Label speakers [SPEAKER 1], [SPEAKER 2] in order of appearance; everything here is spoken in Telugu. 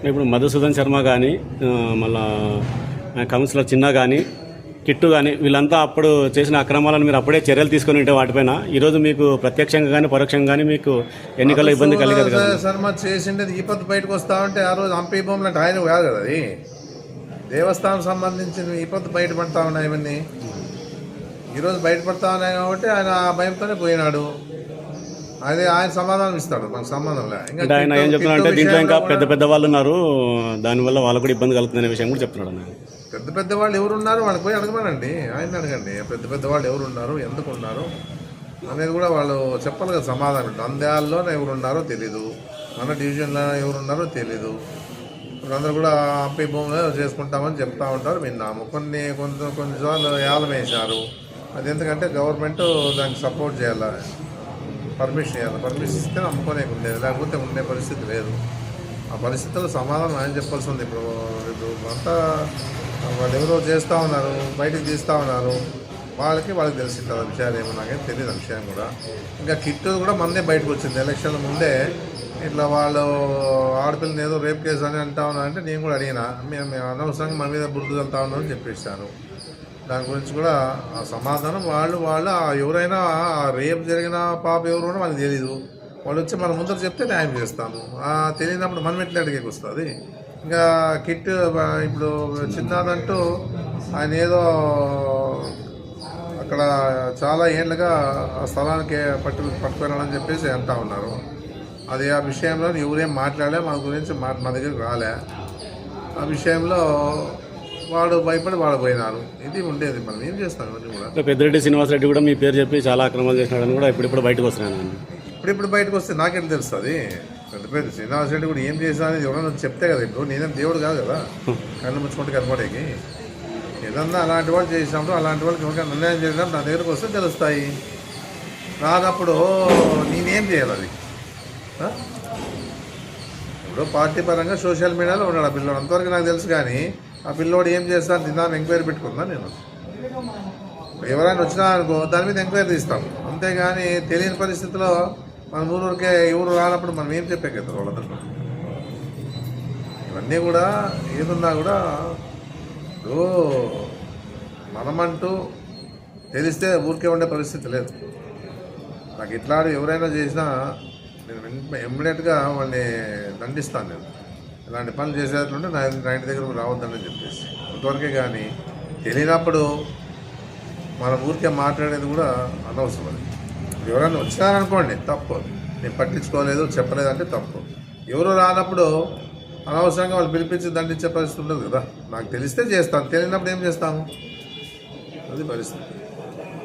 [SPEAKER 1] ఇప్పుడు మధుసూదన్ శర్మ కానీ మళ్ళా కౌన్సిలర్ చిన్న కానీ కిట్టు కానీ వీళ్ళంతా అప్పుడు చేసిన అక్రమాలను మీరు అప్పుడే చర్యలు తీసుకొని ఉంటే వాటిపైన ఈరోజు మీకు ప్రత్యక్షంగా కానీ పరోక్షంగా కానీ మీకు ఎన్నికల్లో ఇబ్బంది కలిగదు కదా.
[SPEAKER 2] శర్మ చేసిండేది ఈ పొద్దు బయటకు వస్తా ఉంటే ఆ రోజు హంపి భూములు అంటే ఆయన కాదు కదా, అది దేవస్థానం సంబంధించిన ఈ పొద్దు బయటపడతా ఉన్నాయి. ఇవన్నీ ఈరోజు బయటపడతా ఉన్నాయి కాబట్టి ఆయన ఆ భయంతోనే పోయినాడు. అదే ఆయన సమాధానం ఇస్తాడు, మనకు సంబంధం లేదు.
[SPEAKER 1] ఇంకా ఆయన ఏం చెప్తున్నాడు అంటే దీంట్లో ఇంకా పెద్ద పెద్ద వాళ్ళు ఉన్నారు, దానివల్ల వాళ్ళకు కూడా ఇబ్బంది కలుగుతుందనే విషయం కూడా చెప్తున్నాడు అన్న.
[SPEAKER 2] పెద్ద పెద్ద వాళ్ళు ఎవరు ఉన్నారు వాళ్ళకి పోయి అడగమనండి, ఆయన అడగండి. పెద్ద పెద్ద వాళ్ళు ఎవరు ఉన్నారు, ఎందుకు ఉన్నారు అనేది కూడా వాళ్ళు చెప్పాలి కదా సమాధానం. నంద్యాలలో ఎవరు ఉన్నారో తెలీదు, మన డివిజన్లో ఎవరు ఉన్నారో తెలీదు. అందరూ కూడా హంపి భూములు చేసుకుంటామని చెప్తా ఉంటారు, విన్నాము. కొన్నిసార్లు యాలం వేశారు. అది ఎందుకంటే గవర్నమెంట్ దానికి సపోర్ట్ చేయాలి, పర్మిషన్ ఇవ్వాలి. పర్మిషన్ ఇస్తే నమ్ముకునే ఉండేది, లేకపోతే ఉండే పరిస్థితి లేదు. ఆ పరిస్థితుల్లో సమాధానం ఆయన చెప్పాల్సి ఉంది. ఇప్పుడు అంతా వాళ్ళు ఎవరో చేస్తూ ఉన్నారు, బయటకు తీస్తూ ఉన్నారు, వాళ్ళకి తెలిసింది ఆ విషయాలు ఏమో నాకేం తెలియదు ఆ విషయం కూడా. ఇంకా కిట్టు కూడా మందే బయటకు వచ్చింది ఎలక్షన్ల ముందే. ఇట్లా వాళ్ళు ఆడపిల్లని ఏదో రేప్ కేసు అని అంటా ఉన్నారంటే నేను కూడా అడిగినా, మేము అనవసరంగా మా మీద బుద్ధి వెళ్తా ఉన్నామని చెప్పేశారు. దాని గురించి కూడా ఆ సమాధానం వాళ్ళు ఎవరైనా రేపు జరిగిన పాప ఎవరు కూడా మనకు తెలీదు. వాళ్ళు వచ్చి మన ముందర చెప్తే న్యాయం చేస్తాము. తెలియనప్పుడు మనం ఎట్లా అడిగేకి వస్తుంది. ఇంకా కిట్ ఇప్పుడు చిన్నదంటూ ఆయన ఏదో అక్కడ చాలా ఏళ్ళుగా ఆ స్థలానికి పట్టుకురాలని చెప్పేసి అంటా ఉన్నారు. అది ఆ విషయంలో ఎవరేం మాట్లాడలే, మన గురించి మా దగ్గరికి రాలే. ఆ విషయంలో వాడు భయపడి వాడు పోయినారు. ఇది ఉండేది, మనం ఏం చేస్తాం. ఇవన్నీ కూడా
[SPEAKER 1] పెద్దిరెడ్డి శ్రీనివాసరెడ్డి కూడా మీ పేరు చెప్పి చాలా అక్రమాలు చేసినాడని కూడా ఇప్పుడు బయటకు వస్తున్నాను.
[SPEAKER 2] ఇప్పుడు బయటకు వస్తే నాకేం తెలుస్తుంది. పెద్ద శ్రీనివాసరెడ్డి కూడా ఏం చేసినా అనేది ఎవరైనా చెప్తే కదా. ఇప్పుడు నేనేం దేవుడు కాదు కదా కళ్ళు ముచ్చుకుంటే కనపడేకి. ఏదన్నా అలాంటి వాళ్ళు చేసినప్పుడు అలాంటి వాళ్ళకి ఎవరికైనా అన్యాయం చేసినప్పుడు నా దగ్గరకు వస్తే తెలుస్తాయి. రానప్పుడు నేనేం చేయాలి. అది ఇప్పుడు పార్టీ పరంగా సోషల్ మీడియాలో ఉన్నాడు ఆ పిల్లోడు, అంతవరకు నాకు తెలుసు. కానీ ఆ పిల్లోడు ఏం చేస్తాను తిన్నాను ఎంక్వైరీ పెట్టుకుందా నేను. ఎవరైనా వచ్చినా అనుకో దాని మీద ఎంక్వైరీ తీస్తాం, అంతేగాని తెలియని పరిస్థితిలో మన ఊరికే ఎవరు రానప్పుడు మనం ఏం చెప్పే కదా వాళ్ళందరూ. ఇవన్నీ కూడా ఏదున్నా కూడా మనమంటూ తెలిస్తే ఊరికే ఉండే పరిస్థితి లేదు. నాకు ఇట్లా ఎవరైనా చేసినా నేను ఇమ్మీడియట్గా వాళ్ళని దండిస్తాను. నేను ఇలాంటి పనులు చేసేటట్లుంటే నా ఇంటి దగ్గరకు రావద్దని చెప్పేసి అంతవరకే. కానీ తెలియనప్పుడు మన ఊరికే మాట్లాడేది కూడా అనవసరం. అది ఎవరైనా వచ్చినారనుకోండి తప్పు, నేను పట్టించుకోలేదు చెప్పలేదంటే తప్పు. ఎవరు రానప్పుడు అనవసరంగా వాళ్ళు పిలిపించి దండించే పరిస్థితి ఉండదు కదా. నాకు తెలిస్తే చేస్తాను, తెలియనప్పుడు ఏం చేస్తాము, అది పరిస్థితి.